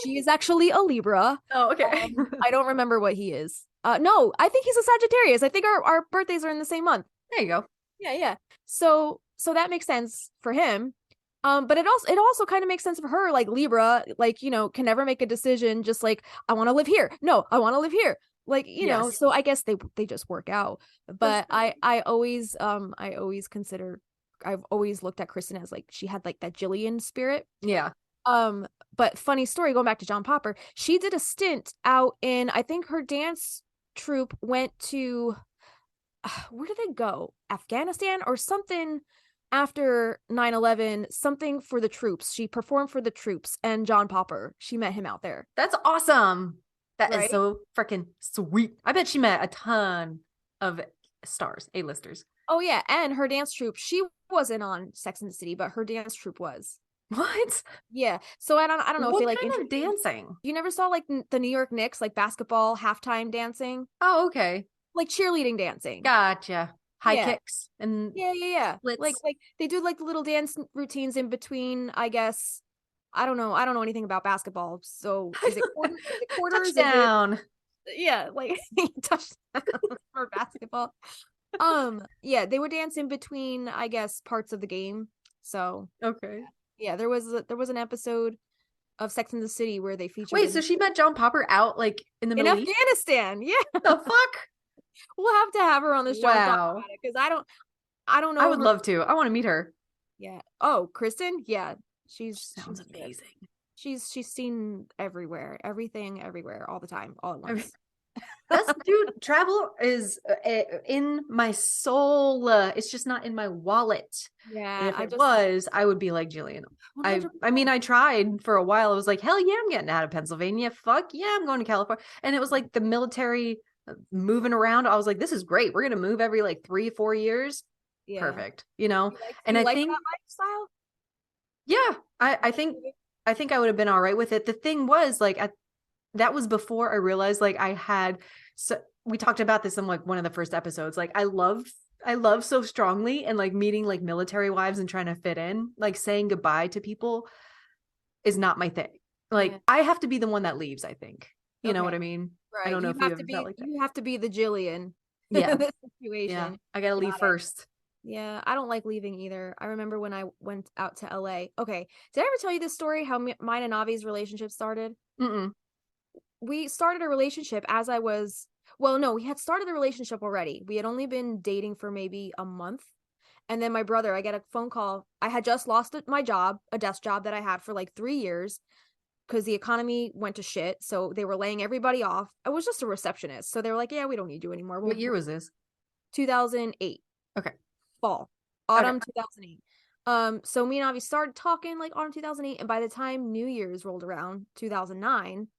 She is actually a Libra. Oh, okay. I don't remember what he is. No, I think he's a Sagittarius. I think our birthdays are in the same month. There you go. Yeah. So that makes sense for him. But it also kind of makes sense for her, like Libra, like, you know, can never make a decision, just like, I want to live here. No, I want to live here. Like, you know, so I guess they just work out. But I've always looked at Kristen as like, she had like that Jillian spirit. Yeah. But funny story, going back to John Popper, she did a stint out in, I think her dance troupe went to, where did they go? Afghanistan or something. After 9/11, something for the troops. She performed for the troops, and John Popper, she met him out there. That's awesome. That Right? is so freaking sweet. I bet she met a ton of stars, A-listers. Oh yeah, and her dance troupe, she wasn't on Sex and the City, but her dance troupe was. What? Yeah. So I don't know if What they like kind of dancing? You never saw like the New York Knicks, like basketball halftime dancing? Oh, okay. Like cheerleading dancing. Gotcha. High Yeah. kicks and Yeah. splits. Like they do like the little dance routines in between, I guess. I don't know anything about basketball. So is it quarters? Touchdown. Yeah, like touchdown for basketball. Yeah, they would dance in between, I guess, parts of the game. So Okay. yeah, there was an episode of Sex and the City where they featured. Wait, so she met John Popper out like in the in Middle East? Afghanistan. Yeah, The fuck? we'll have to have her on the show. Wow. Because I don't know. I would love to. I want to meet her. Yeah. Oh, Kristen. Yeah, she's Sounds good. amazing. She's seen everywhere, everything, everywhere, all the time, all at once. Dude, travel is in my soul. It's just not in my wallet. Yeah, And if it was, I would be like Jillian. I mean, I tried for a while. I was like, hell yeah, I'm getting out of Pennsylvania. Fuck yeah, I'm going to California. And it was like the military moving around. I was like, this is great. We're gonna move every like 3-4 years. Yeah. Perfect. You know? And I I think that lifestyle. yeah, I think I would have been all right with it. The thing was, like, that was before I realized, like, we talked about this in like one of the first episodes. Like, I love so strongly, and like meeting like military wives and trying to fit in, like saying goodbye to people is not my thing. Like, I have to be the one that leaves, I think. You know what I mean? Right. I don't know if you ever felt like that. You have to be the Jillian Yeah. in this Yeah. situation. I gotta leave first. Yeah, I don't like leaving either. I remember when I went out to LA. Okay, did I ever tell you this story? How mine and Avi's relationship started? Mm-mm. We started a relationship as I was. Well, no, we had started the relationship already. We had only been dating for maybe a month, and then my brother, I get a phone call. I had just lost my job, a desk job that I had for like 3 years, because the economy went to shit. So they were laying everybody off. I was just a receptionist, so they were like, "Yeah, we don't need you anymore." What year was this? 2008. Okay. Fall, autumn 2008. So me and Avi started talking like autumn 2008, and by the time New Year's rolled around, 2009,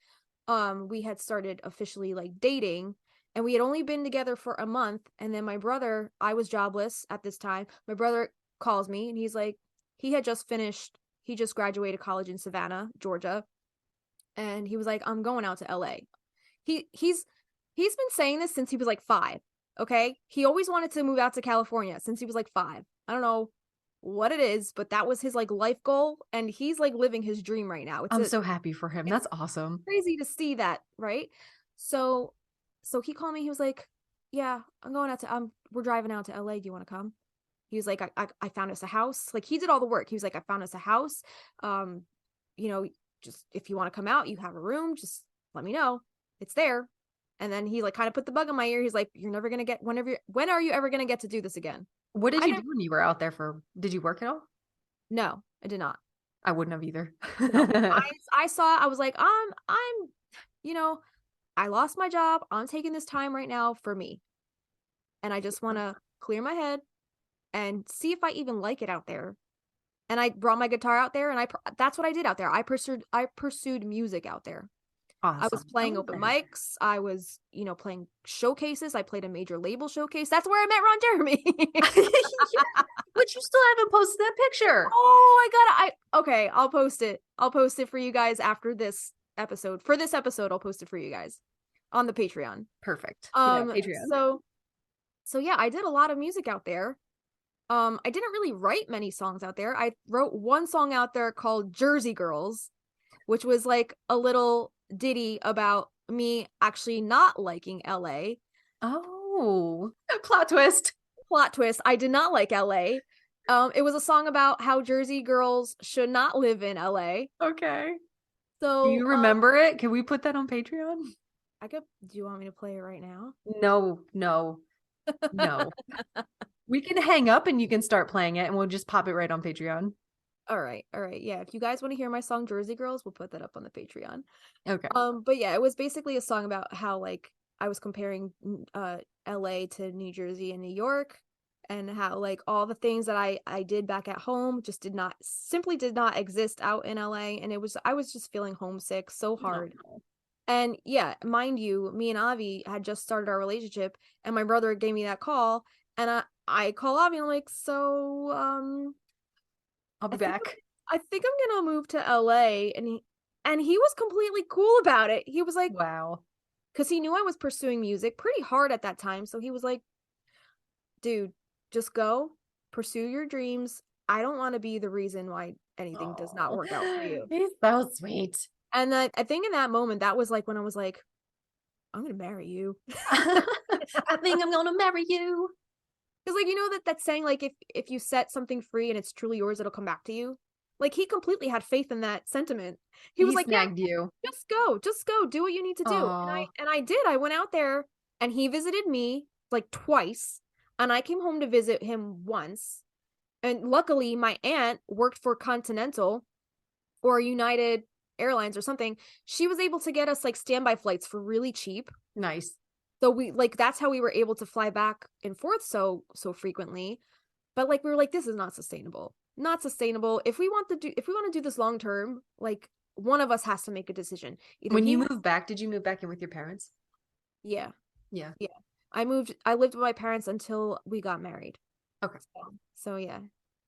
we had started officially like dating, and we had only been together for a month. And then my brother, I was jobless at this time. My brother calls me, and he's like, he just graduated college in Savannah, Georgia, and he was like, I'm going out to LA. He's been saying this since he was like 5. Okay. He always wanted to move out to California since he was like 5. I don't know what it is, but that was his like life goal. And he's like living his dream right now. I'm so happy for him. That's awesome. Crazy to see that. Right. So he called me. He was like, yeah, I'm going out to, we're driving out to LA. Do you want to come? He was like, I found us a house. Like he did all the work. He was like, I found us a house. Just if you want to come out, you have a room, just let me know. It's there. And then he like kind of put the bug in my ear. He's like, you're never going to get, when are you ever going to get to do this again? What did you do when you were out there did you work at all? No, I did not. I wouldn't have either. No. I was like, I lost my job. I'm taking this time right now for me. And I just want to clear my head and see if I even like it out there. And I brought my guitar out there, and that's what I did out there. I pursued music out there. Awesome. I was playing open mics. I was, playing showcases. I played a major label showcase. That's where I met Ron Jeremy. But you still haven't posted that picture. Oh, okay, I'll post it. I'll post it for you guys after this episode. For this episode, I'll post it for you guys on the Patreon. Perfect. Patreon. So yeah, I did a lot of music out there. I didn't really write many songs out there. I wrote one song out there called Jersey Girls, which was like a little ditty about me actually not liking LA. Oh, plot twist. I did not like LA. It was a song about how Jersey girls should not live in LA. Okay. So do you remember it? Can we put that on Patreon? Do you want me to play it right now? No. We can hang up and you can start playing it and we'll just pop it right on Patreon. All right. Yeah. If you guys want to hear my song Jersey Girls, we'll put that up on the Patreon. Okay. But yeah, it was basically a song about how like I was comparing LA to New Jersey and New York, and how like all the things that I did back at home just did not exist out in LA, and I was just feeling homesick so hard. No. And yeah, mind you, me and Avi had just started our relationship, and my brother gave me that call, and I call Avi and I'm like, so I'll be back. I think I'm gonna move to LA, and he was completely cool about it. He was like, wow, because he knew I was pursuing music pretty hard at that time. So he was like, dude, just go pursue your dreams. I don't want to be the reason why anything does not work out for you. He's so sweet. And then I think in that moment, that was like when I was like, I'm gonna marry you. I think I'm gonna marry you. Because like, that saying, like, if you set something free and it's truly yours, it'll come back to you. Like, he completely had faith in that sentiment. He was like, snagged you. Just go, do what you need to do. And I did. I went out there, and he visited me like twice, and I came home to visit him once. And luckily, my aunt worked for Continental or United Airlines or something. She was able to get us like standby flights for really cheap. Nice. So that's how we were able to fly back and forth so frequently. But like, we were like, this is not sustainable. If we want to do this long term, like, one of us has to make a decision. When you moved back, did you move back in with your parents? Yeah. Yeah. I lived with my parents until we got married. Okay. So yeah.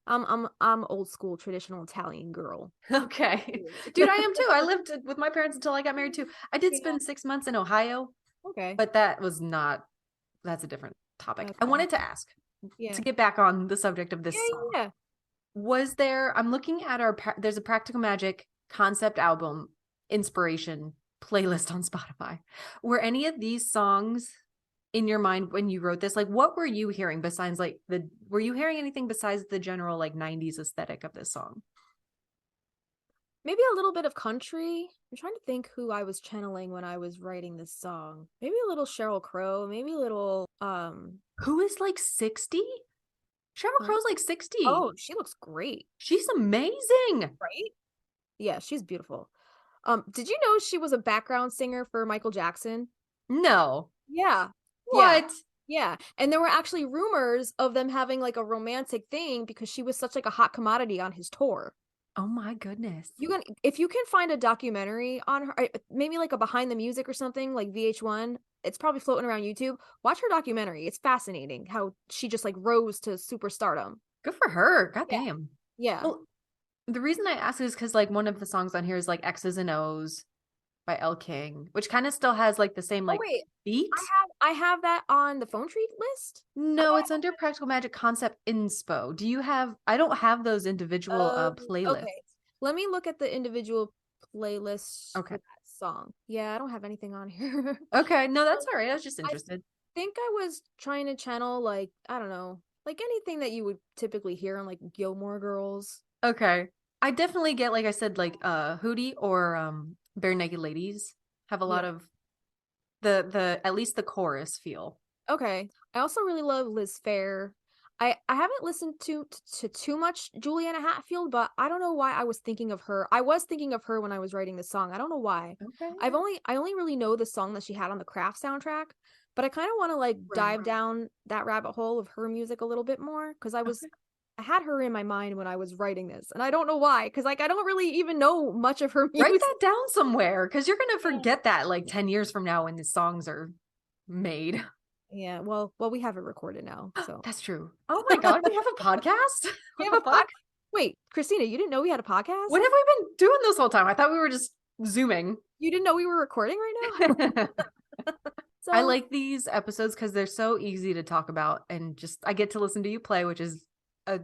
I'm old school traditional Italian girl. Okay. Dude, I am too. I lived with my parents until I got married too. I did spend 6 months in Ohio. Okay. But that's a different topic. Okay. I wanted to ask, to get back on the subject of this song. Yeah. Was there, I'm looking at there's a Practical Magic concept album inspiration playlist on Spotify. Were any of these songs in your mind when you wrote this? Like, what were you hearing besides like were you hearing anything besides the general like 90s aesthetic of this song? Maybe a little bit of country. I'm trying to think who I was channeling when I was writing this song. Maybe a little Sheryl Crow, maybe a little Who is like 60? Sheryl Crow's like 60. Oh, she looks great. She's amazing. Right? Yeah, she's beautiful. Did you know she was a background singer for Michael Jackson? No. Yeah. What? Yeah. And there were actually rumors of them having like a romantic thing because she was such like a hot commodity on his tour. Oh my goodness. If you can find a documentary on her, maybe like a behind the music or something like VH1, it's probably floating around YouTube. Watch her documentary. It's fascinating how she just like rose to superstardom. Good for her. God damn. Yeah. Well, the reason I ask is because like one of the songs on here is like X's and O's by Elle King, which kind of still has like the same like beat. I have that on the Phone Tree list. No, it's under Practical Magic Concept Inspo. Do you have? I don't have those individual playlists. Okay. Let me look at the individual playlists for that song. Yeah, I don't have anything on here. Okay, no, that's all right. I was just interested. I think I was trying to channel like, I don't know, like anything that you would typically hear on like Gilmore Girls. Okay. I definitely get, like I said, like Hootie or Bare Naked Ladies have a lot of the at least the chorus feel. Okay. I also really love Liz Phair. I haven't listened to too much Juliana Hatfield, but I don't know why I was thinking of her. I was thinking of her when I was writing the song. I don't know why. Okay. I only really know the song that she had on the Craft soundtrack, but I kind of want to like dive down that rabbit hole of her music a little bit more because I had her in my mind when I was writing this, and I don't know why, because like I don't really even know much of her music. Write that down somewhere, because you're gonna forget that like 10 years from now when the songs are made. Yeah, well, we have it recorded now, so that's true. Oh my god, we have a podcast. We have a podcast. Wait, Kristina, you didn't know we had a podcast? What have we been doing this whole time? I thought we were just zooming. You didn't know we were recording right now? I like these episodes because they're so easy to talk about, and just I get to listen to you play, which is a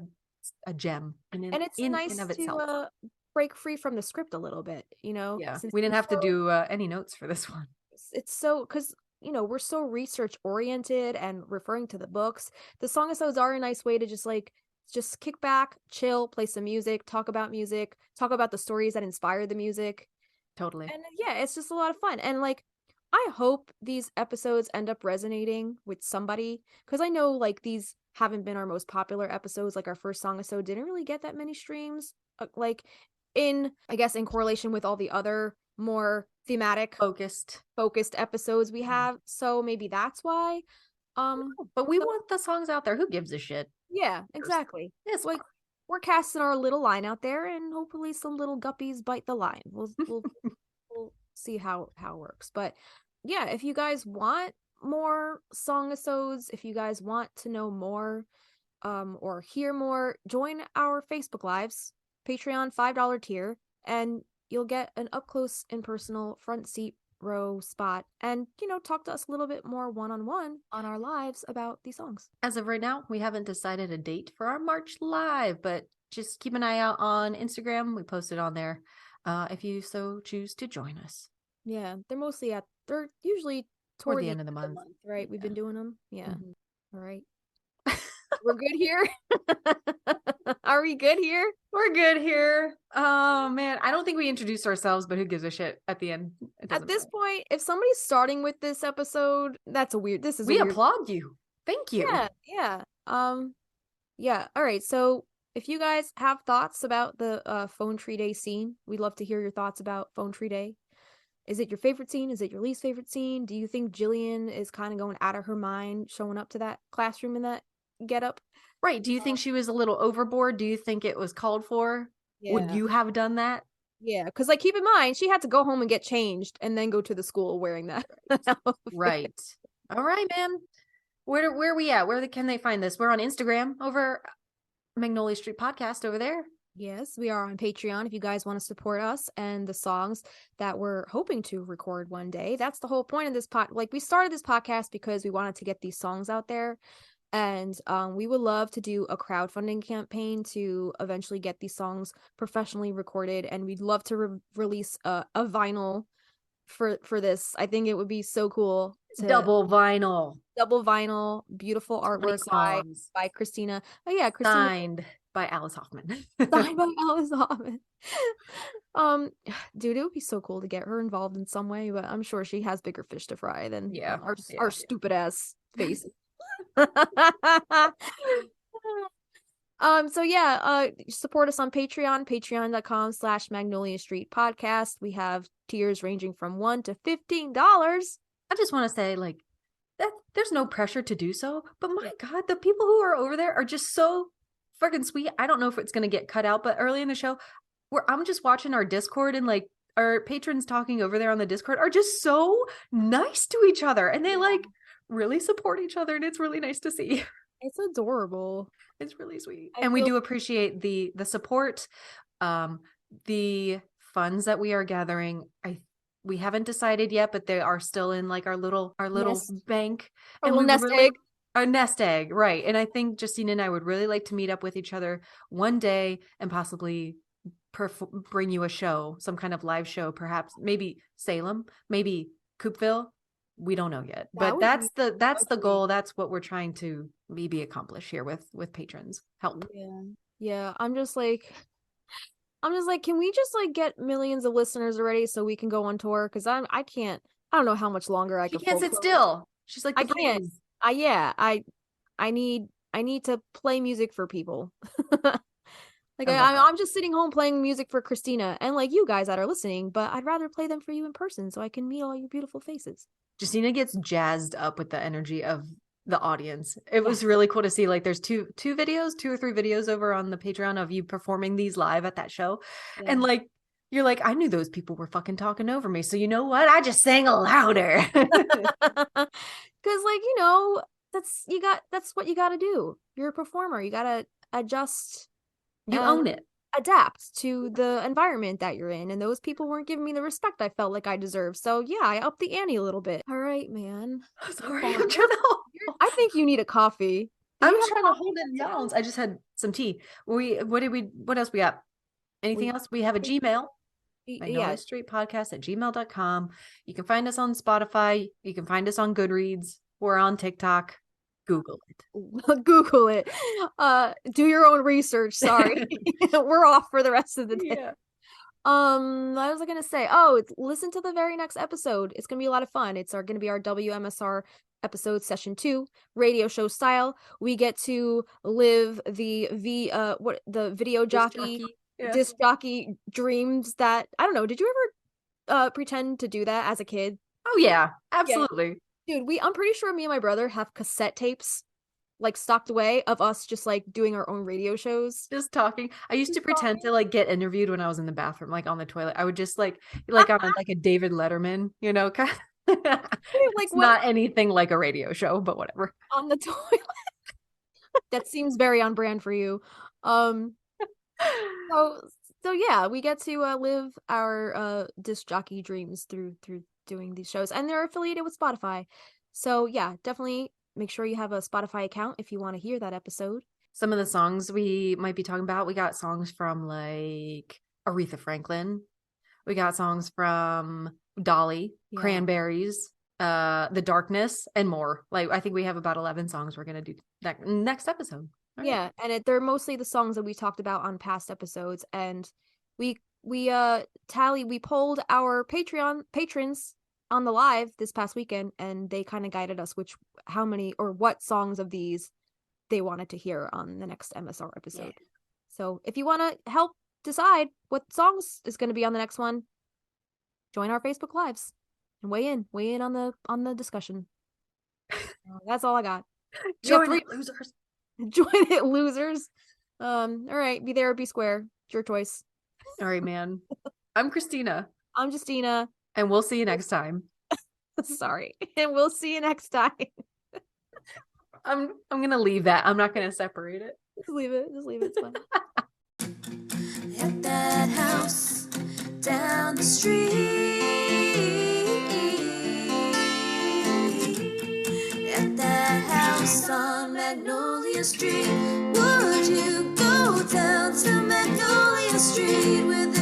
gem, and it's nice to break free from the script a little bit, you know. Yeah, we didn't have to do any notes for this one. It's so because you know we're so research oriented and referring to the books. The songisodes are a nice way to just kick back, chill, play some music, talk about the stories that inspire the music. Totally. And yeah, it's just a lot of fun. And like I hope these episodes end up resonating with somebody, because I know like these haven't been our most popular episodes. Like our first songisode didn't really get that many streams, like in correlation with all the other more thematic focused episodes we have. So maybe that's why. But we want the songs out there. Who gives a shit? Yeah, exactly. It's like we're casting our little line out there, and hopefully some little guppies bite the line. We'll see how it works. But yeah, if you guys want more songisodes, if you guys want to know more or hear more, join our Facebook Lives, Patreon $5 tier, and you'll get an up close and personal front seat row spot, and talk to us a little bit more one-on-one on our lives about these songs. As of right now, we haven't decided a date for our March live, but just keep an eye out on Instagram. We post it on there if you so choose to join us. Yeah, they're usually toward the end of the month, right? We've been doing them. Yeah. Mm-hmm. All right. We're good here. Are we good here? We're good here. Oh man, I don't think we introduced ourselves, but who gives a shit at the end? At this point, if somebody's starting with this episode, we applaud you. Thank you. Yeah. Yeah. All right. So if you guys have thoughts about the Phone Tree Day scene, we'd love to hear your thoughts about Phone Tree Day. Is it your favorite scene? Is it your least favorite scene? Do you think Jillian is kind of going out of her mind showing up to that classroom in that getup? Right. Do you think she was a little overboard? Do you think it was called for? Yeah. Would you have done that? Yeah, because like keep in mind, she had to go home and get changed and then go to the school wearing that. Right. All right, man. Where are we at? Can they find this? We're on Instagram over Magnolia Street Podcast over there. Yes, we are on Patreon if you guys want to support us and the songs that we're hoping to record one day. That's the whole point of this like we started this podcast because we wanted to get these songs out there. And we would love to do a crowdfunding campaign to eventually get these songs professionally recorded. And we'd love to release a vinyl for this. I think it would be so cool. Double vinyl, beautiful 20 artwork songs. by Kristina. Oh yeah, Kristina. Signed by Alice Hoffman. Signed by Alice Hoffman. Dude, it would be so cool to get her involved in some way, but I'm sure she has bigger fish to fry than our stupid ass face. Support us on Patreon, patreon.com/Magnolia Street Podcast. We have tiers ranging from $1 to $15. I just want to say, like, that there's no pressure to do so, but my God, the people who are over there are just so freaking sweet. I don't know if it's going to get cut out, but early in the show, where I'm just watching our Discord and like our patrons talking over there on the Discord are just so nice to each other, and they like really support each other, and it's really nice to see. It's adorable. It's really sweet. And we do appreciate the support, the funds that we are gathering. We haven't decided yet, but they are still in like our little bank. A little nest egg. A nest egg, right. And I think Justina and I would really like to meet up with each other one day and possibly bring you a show, some kind of live show, perhaps maybe Salem, maybe Coopville. We don't know yet, but that's the goal. That's what we're trying to maybe accomplish here with patrons help. Yeah. I'm just like, can we just like get millions of listeners already so we can go on tour? Because I don't know how much longer I can. She can't sit still. She's like, I can't. I need to play music for people. Like I'm just sitting home playing music for Kristina and like you guys that are listening, but I'd rather play them for you in person so I can meet all your beautiful faces. Justina gets jazzed up with the energy of the audience. It was really cool to see, like, there's two or three videos over on the Patreon of you performing these live at that show. Yeah. And like, you're like, I knew those people were fucking talking over me. So you know what? I just sang louder. Cause like, you know, that's what you got to do. You're a performer. You got to adjust. You own it. Adapt to the environment that you're in, and those people weren't giving me the respect I felt like I deserved. So yeah, I upped the ante a little bit. All right, man. Sorry, I'm trying to I think you need a coffee. I'm trying to hold it down. I just had some tea. What else we got? Anything else? We have a Gmail. Magnolia Street Podcast @gmail.com. You can find us on Spotify. You can find us on Goodreads. We're on TikTok. Google it. Do your own research. Sorry. We're off for the rest of the day. Yeah. What was I gonna say? Listen to the very next episode. It's gonna be a lot of fun. It's gonna be our WMSR episode session 2, radio show style. We get to live the video jockey disc jockey dreams that I don't know. Did you ever pretend to do that as a kid? Oh yeah, absolutely. Yeah. Dude, I'm pretty sure me and my brother have cassette tapes like stocked away of us just like doing our own radio shows. Just talking. I used to pretend to like get interviewed when I was in the bathroom, like on the toilet. I would just like on like a David Letterman, you know, kind of. Like not anything like a radio show, but whatever. On the toilet. That seems very on brand for you. So yeah, we get to live our disc jockey dreams through doing these shows, and they're affiliated with Spotify. So yeah, definitely make sure you have a Spotify account if you want to hear that episode. Some of the songs we might be talking about, we got songs from like Aretha Franklin. We got songs from Dolly, Cranberries, The Darkness, and more. Like I think we have about 11 songs we're going to do that next episode. All right. And they're mostly the songs that we talked about on past episodes, and we polled our Patreon patrons on the live this past weekend, and they kind of guided us how many or what songs of these they wanted to hear on the next MSR episode. Yeah. So if you want to help decide what songs is going to be on the next one, join our Facebook lives and weigh in on the discussion. That's all I got. Join it, losers. Join it, losers. All right, be there or be square. It's your choice. All right, man. I'm Kristina. I'm Justina. And we'll see you next time. Sorry. And we'll see you next time. I'm gonna leave that. I'm not gonna separate it. Just leave it. It's fine. At that house down the street. At that house on Magnolia Street. Would you go down to Magnolia Street with